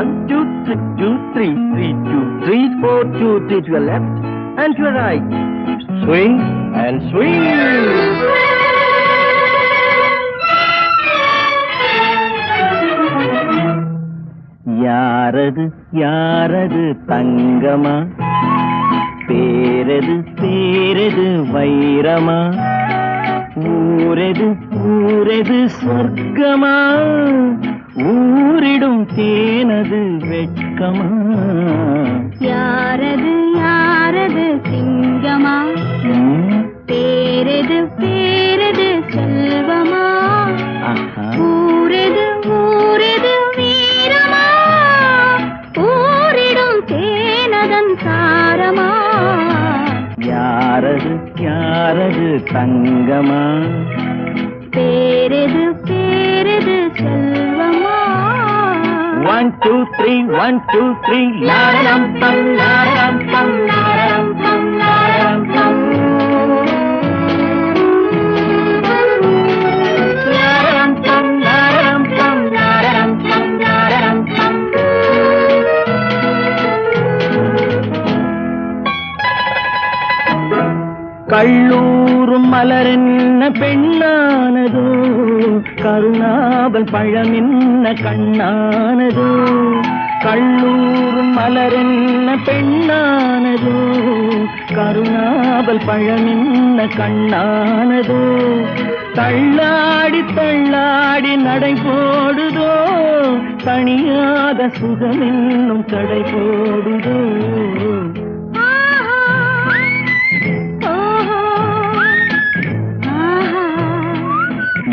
1, 2, 3, 2, 3, 3, 2, 3, 4, 2, 3 to your left and to your right. Swing and swing. யாரது யாரது தங்கமா, பேரது பேரது வைரமா, ஊரது ஊரது சொர்க்கமா, ஊரிடும் தேனது வெட்கமா. யாரது யாரது சிங்கமா, பேரது பேரது செல்வமா, ஊரது ஊரது வீரமா, ஊரிடும் தேனதன் சாரமா. யாரது யாரது தங்கமா, பேரது பேரது செல்வமா. 1, 2, 3, 1, 2, 3, லாரம் பம் லாரம் பம் லாரம் பம் லாரம் பம். லாரம் பம் லாரம் பம் லாரம் பம் லாரம் பம். கள்ளூரும் மலரென்ன பெண்ணானதோ, கருணாவல் பழமென்ன கண்ணானதோ. கள்ளூரும் மலரென்ன பெண்ணானதோ, கருணாவல் பழமென்ன கண்ணானதோ. தள்ளாடி தள்ளாடி நடை போடுதோ, தனியாத சுகமென்னும் தடை போடுதோ.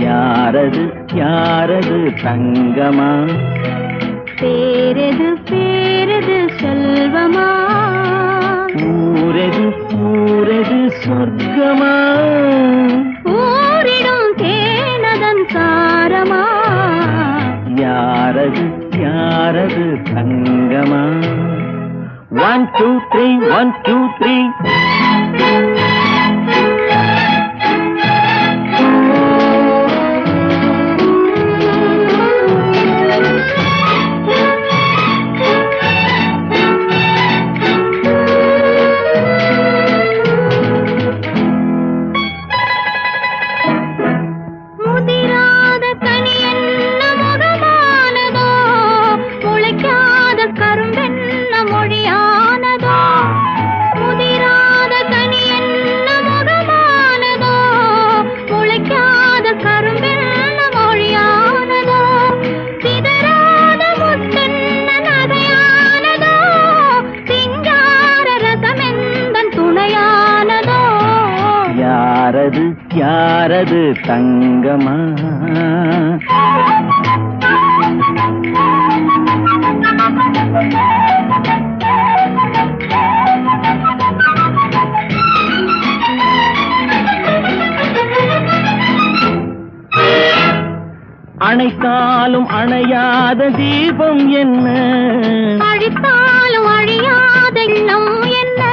யாரது யாரது தங்கமா, பேரது பேரது செல்வமா, ஊரது ஊரது சொர்க்கமா, ஊரிடும் தேனதன் சாரமா. யாரது யாரது தங்கமா. 1, 2, 3, 1, 2, 3. யாரது யாரது தங்கமா. அணைத்தாலும் அணையாத தீபம் என்ன, அழித்தாலும் அழியாத எண்ணம் என்ன,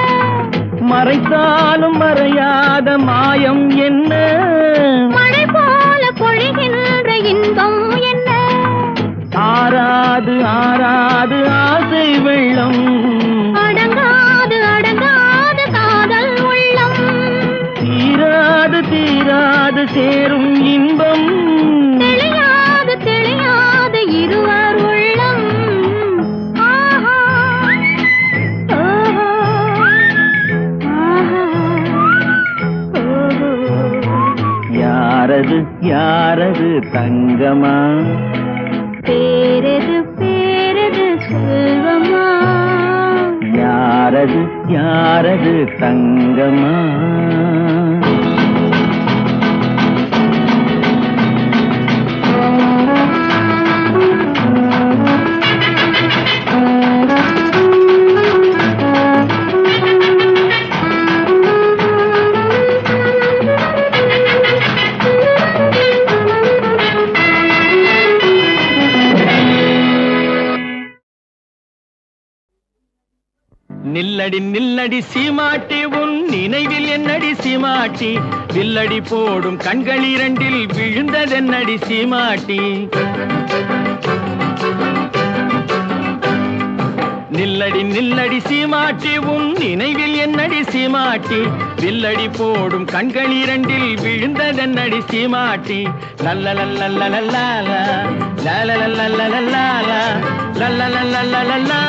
மறைத்தாலும் மறையாத மாயம் என்ன, மழை போல பொழிகின்ற இன்பம் என்ன, ஆராது ஆராது ஆசை வெள்ளம், அடங்காது அடங்காது காதல் உள்ளம், தீராது தீராது சேரும் இன்பம், தெளியாது தெளியாது இருவர் உள்ளம். ஆஹா ஓஹோ ஆஹா ஓஹோ. யாரது யாரது தங்கமா, பேரது பேரது செல்வமா. யாரது யாரது தங்கமா. நில்லடி நில்லடி சீமாட்டி, உன் நினைவில் என்னடி சீமாட்டி, வில்லடி போடும் கண்கள் இரண்டில் விழுந்ததென்னடி சீமாட்டி. நில்லடி நில்லடி சீமாட்டி உன் நினைவில் என்னடி சீமாட்டி வில்லடி போடும் கண்கள் இரண்டில் விழுந்ததென்னடி சீமாட்டி லல்லலல்லல்லலல்லா லல்லலல்லல்லல்லா லல்லலல்லல்லல்லா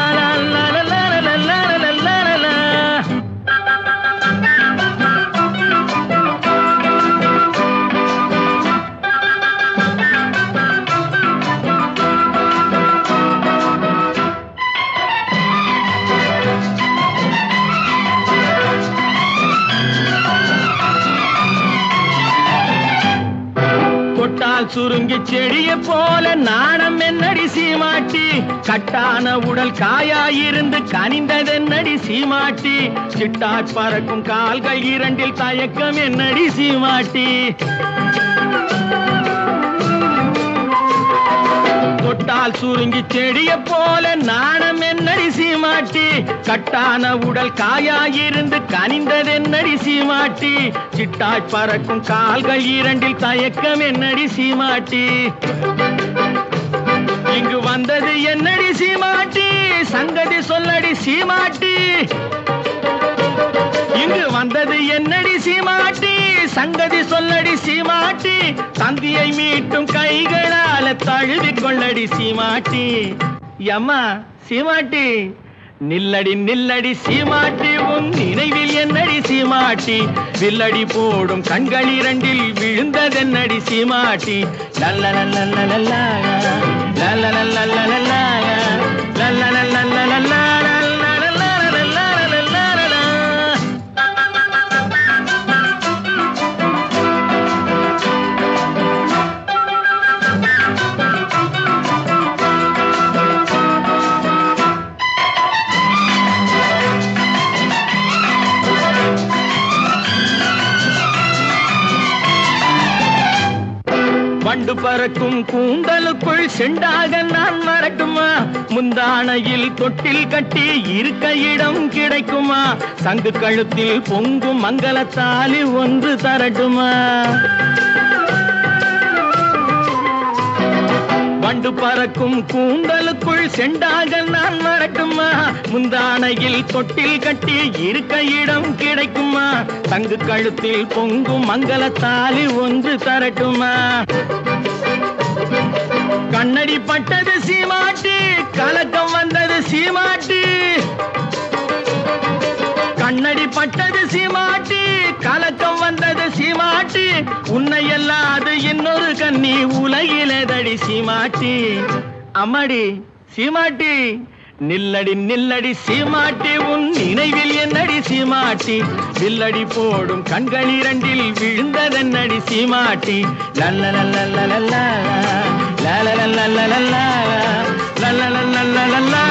சுருங்கி செடிய போல நாணம் என்னடி சீமாட்டி கட்டான உடல் காயாயிருந்து கனிந்ததென்னடி சீமாட்டி சிட்டாட் பறக்கும் கால்கள் இரண்டில் தயக்கம் என்னடி சீமாட்டி தொட்டால் சுருங்கி செடிய போல நாணம் என்னடி சீமாட்டி கட்டான உடல் காயாயிருந்து கனிந்ததென்னடி சீமாட்டி சிட்டாய் பறக்கும் கால்கள் இரண்டில் தயக்கம் என்னடி சீமாட்டி இங்கு வந்தது என்னடி சீமாட்டி சங்கதி சொல்லடி சீமாட்டி இங்கு வந்தது என்னடி சீமாட்டி சங்கதி சொல்லடி சீமாட்டி தந்தியை மீட்டும் கைகளால தழுவி கொள்ளடி சீமாட்டி அம்மா சீமாட்டி நில்லடி நில்லடி சீமாட்டி உன் நினைவில் என்னடி சீமாட்டி வில்லடி போடும் கண்கள் இரண்டில் விழுந்ததென்னடி சீமாட்டி லல்லலல்லல்லல்லா லல்லலல்லல்லல்லா லல்லலல்லல்லல்லா வண்டு பறக்கும் கூந்தலுக்குள் செண்டாக நான் மறக்குமா முந்தானையில் தொட்டில் கட்டி இருக்க இடம் கிடைக்குமா சங்கு கழுத்தில் பொங்கும் மங்களத்தாலி ஒன்று தரட்டுமா வண்டு பறக்கும் கூந்தலுக்குள் செண்டாக நான் மறக்குமா முந்தானையில் தொட்டில் கட்டி இருக்க இடம் கிடைக்குமா தங்கு கழுத்தில் பொங்கும் மங்களத்தாலி ஒன்று தரட்டுமா கண்ணடி பட்டது சீமாட்டி கலக்கம் வந்தது சீமாட்டி கண்ணடி பட்டது சீமாட்டி கலக்கம் வந்தது சீமாட்டி உன்னை எல்லாது இன்னொரு கண்ணி உலகிலேதடி சீமாட்டி அம்மாடி சீமாட்டி நில்லடி நில்லடி சீமாட்டி உன் நினைவில் என்னடி சீமாட்டி வில்லடி போடும் கண்கள் இரண்டில் விழுந்ததென்னடி சீமாட்டி லல்லலல்லல்லல்லா லல்லலல்லல்லல்லா லல்லலல்லல்லல்லா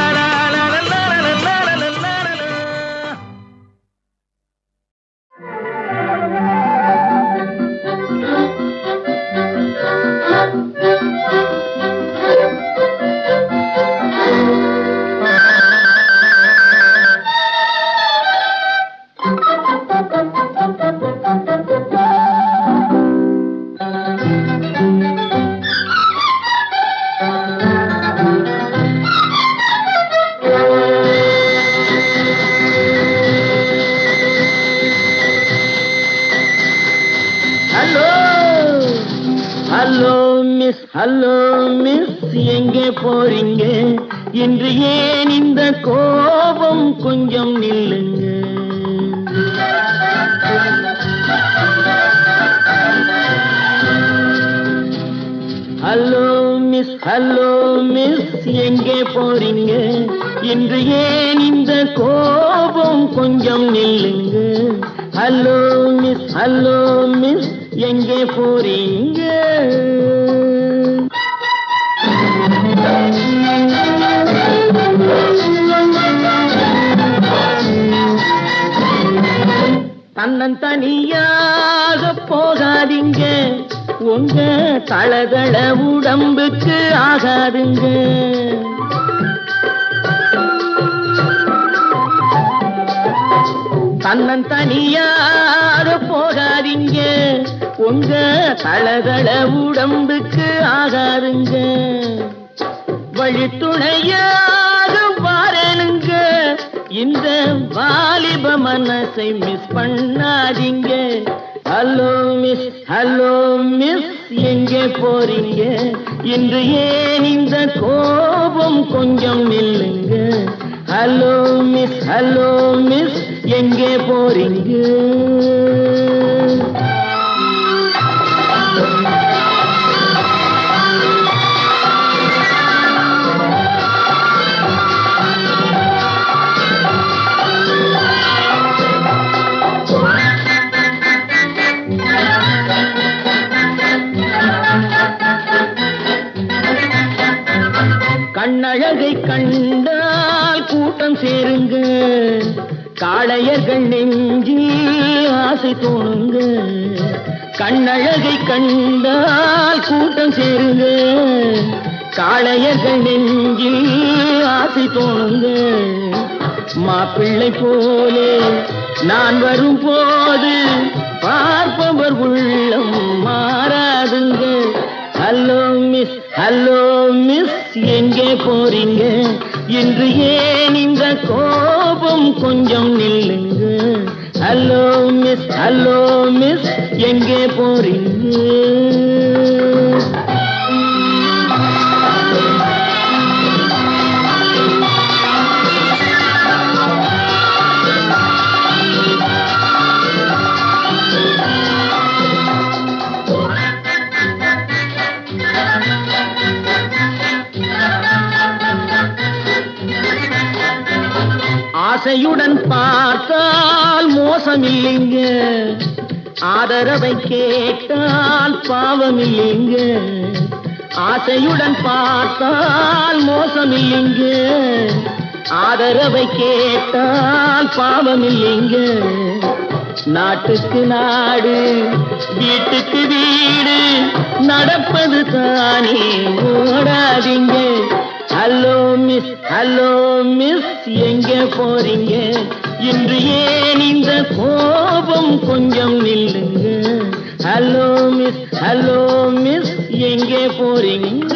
ஹலோ மிஸ் எங்கே போறீங்க இன்று ஏன் இந்த கோபம் கொஞ்சம் நில்லுங்க ஹலோ மிஸ் எங்கே போறீங்க இன்று ஏன் இந்த கோபம் கொஞ்சம் நில்லுங்க ஹலோ மிஸ் எங்கே போறீங்க தன்னன் தனியாக போகாதீங்க உங்க தளதள உடம்புக்கு ஆகாதுங்க தன்னன் தனியாக போகாதீங்க உங்க தளதள உடம்புக்கு ஆகாதுங்க வழித்துணையாக வாரனுங்க இந்த வாலிப மனசை மிஸ் பண்ணாதீங்க. ஹலோ மிஸ் எங்கே போறீங்க? இன்று ஏன் இந்த கோபம் கொஞ்சம் நில்லுங்க. ஹலோ மிஸ் எங்கே போறீங்க? கண்ணழகை கண்டால் கூட்டம் சேருங்க. காளையர்கள் நெஞ்சில் ஆசை தோணுங்க. கண்ணழகை கண்டால் கூட்டம் சேருங்க. காளையர்கள் நெஞ்சில் ஆசை தோணுங்க. மாப்பிள்ளை போலே நான் வரும் போது பார்ப்பவர் உள்ளம் மாறாதுங்க. ஹலோ மிஸ் எங்கே போறீங்க? இன்று ஏன் இந்த கோபம் கொஞ்சம் நில்லுங்க. ஹலோ மிஸ் எங்கே போறீங்க? ஆசையுடன் பார்த்தால் மோசமில்லைங்க. ஆதரவை கேட்டால் பாவமில்லைங்க. ஆசையுடன் பார்த்தால் மோசமில்லைங்க. ஆதரவை கேட்டால் பாவமில்லைங்க. நாட்டுக்கு நாடு வீட்டுக்கு வீடு நடப்பது தானே ஓடாதீங்க. ஹலோ மிஸ் எங்கே போறீங்க? இன்று ஏன் இந்த கோபம் கொஞ்சம் நில்லுங்க. ஹலோ மிஸ் எங்கே போறீங்க?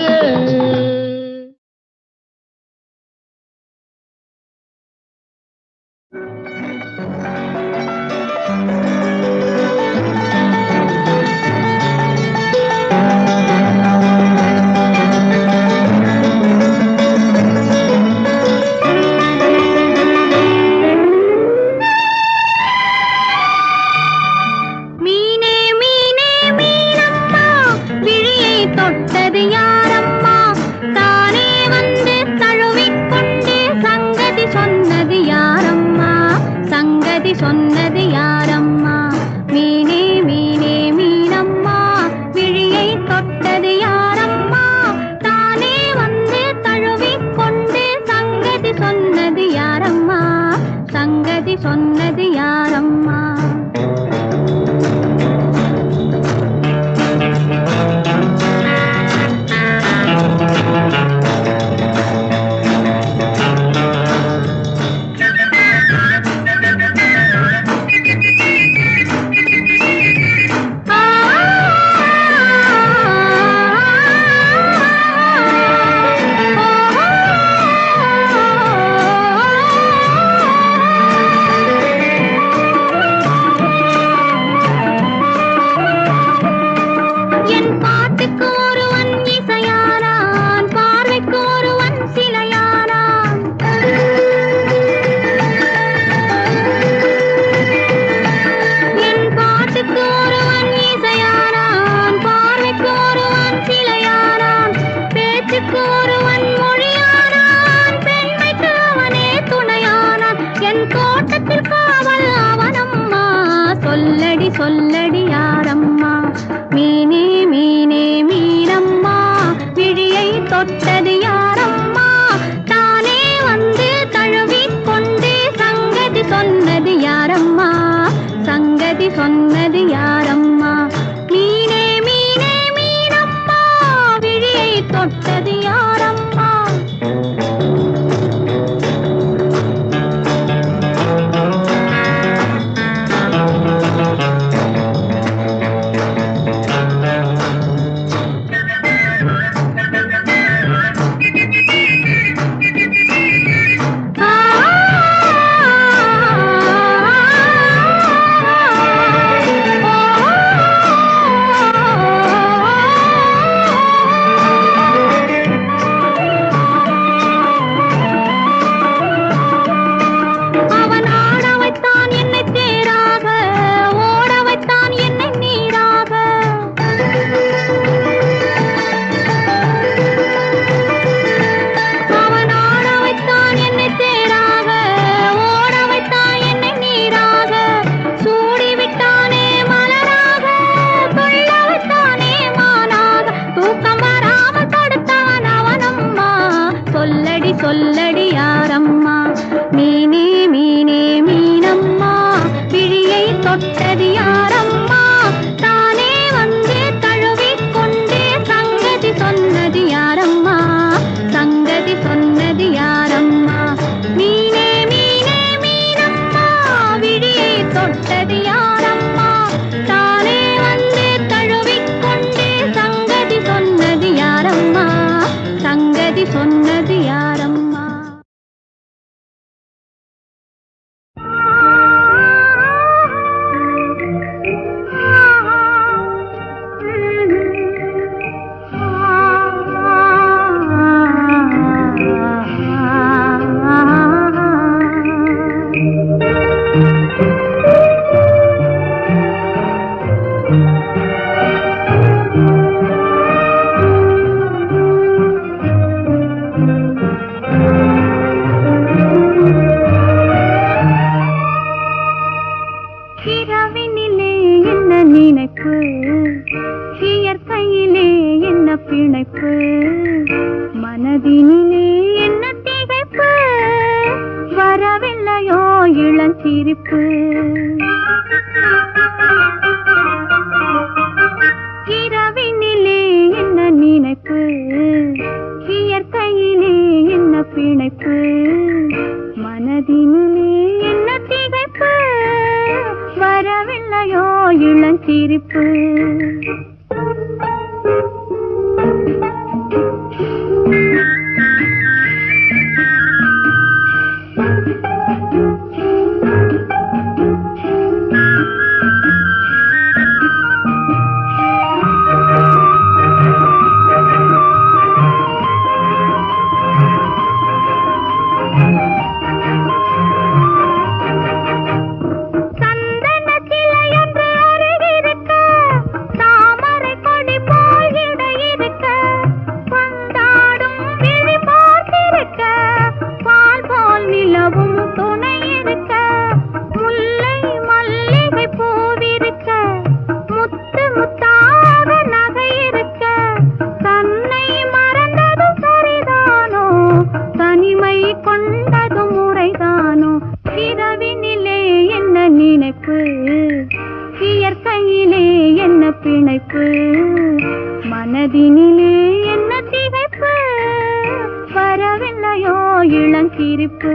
சொன்னது யாரம்மா? மீனே மீனே மீனம்மா விழியை தொட்டது யாரம்மா? தானே வந்து தழுவிக்கொண்டு சங்கதி சொன்னது யாரம்மா? சங்கதி சொன்னது யாரம்மா? சொல்லடி யாரம்மா? மீனே மீனே மீனம்மா விழியை தொட்டது யாரம்மா? தானே வந்து தழுவிக்கொண்டு சங்கதி சொன்னது யாரம்மா? சங்கதி சொன்னது யாரம்மா? மீனே மீனே மீனம்மா விழியை தொட்டது யாரம்மா? பிணைப்பு மனதினிலே என்ன திகைப்பு வரவில்லையோ இளஞ்சிரிப்பு இரவினிலே என்ன நினைப்பு இயற்கையிலே என்ன பிணைப்பு மனதினிலே என்ன திகைப்பு வரவில்லையோ இளஞ்சிரிப்பு இயற்கையிலே என்ன பிணைப்பு மனதினிலே என்ன திகைப்பு வரவில்லையோ இளஞ்சிரிப்பு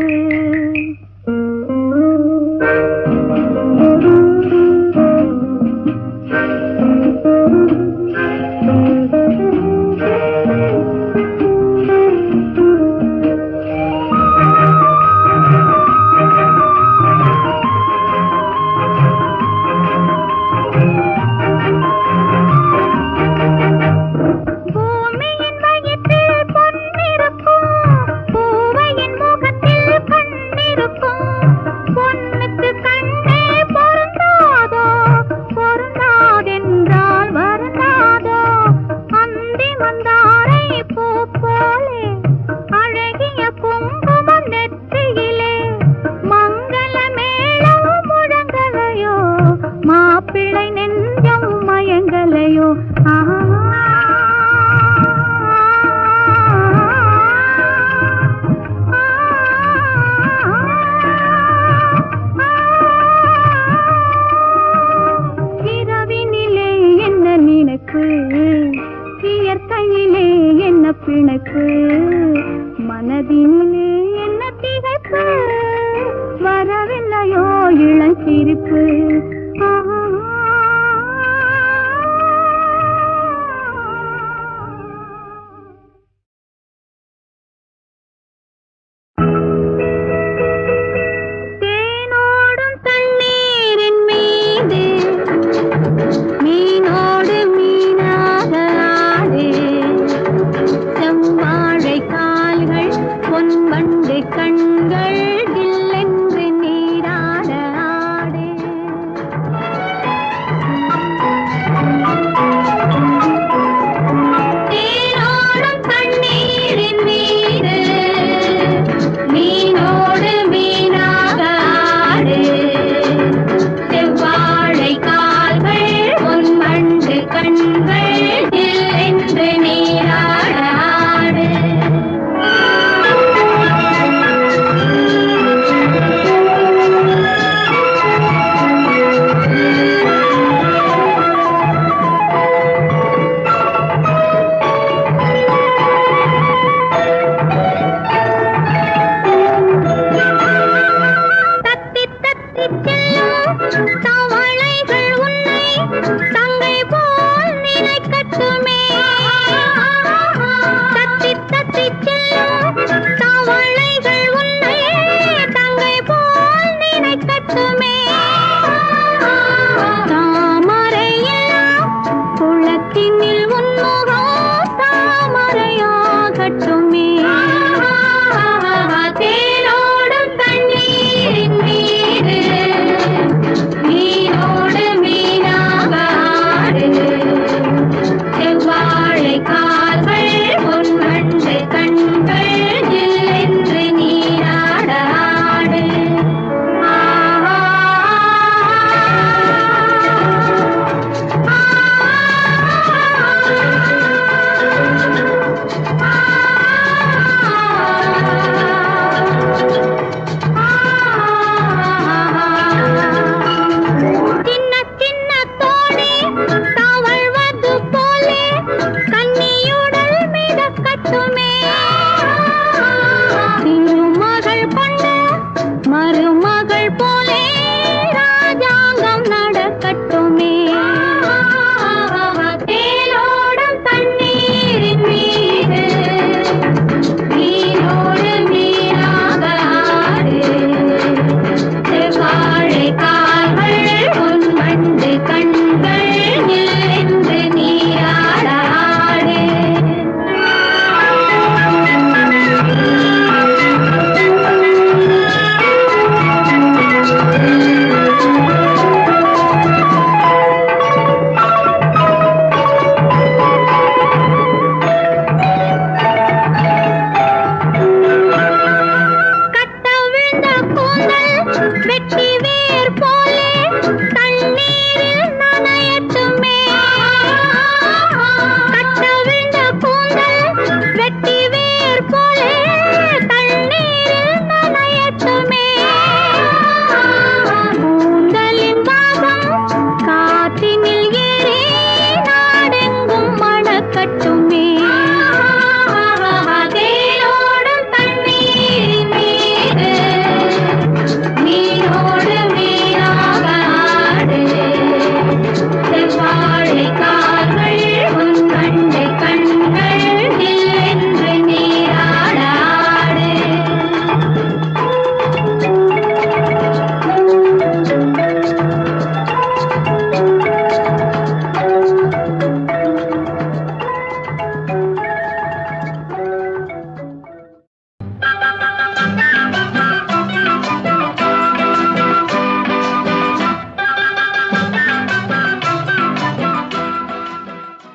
மாப்பிள்ளை நெஞ்சம் மயங்கலையோ இரவினிலே என்ன நினைப்பு இயற்கையிலே என்ன பிணைப்பு மனதினிலே என்ன திகைப்பு வரவில்லையோ இளஞ்சிரிப்பு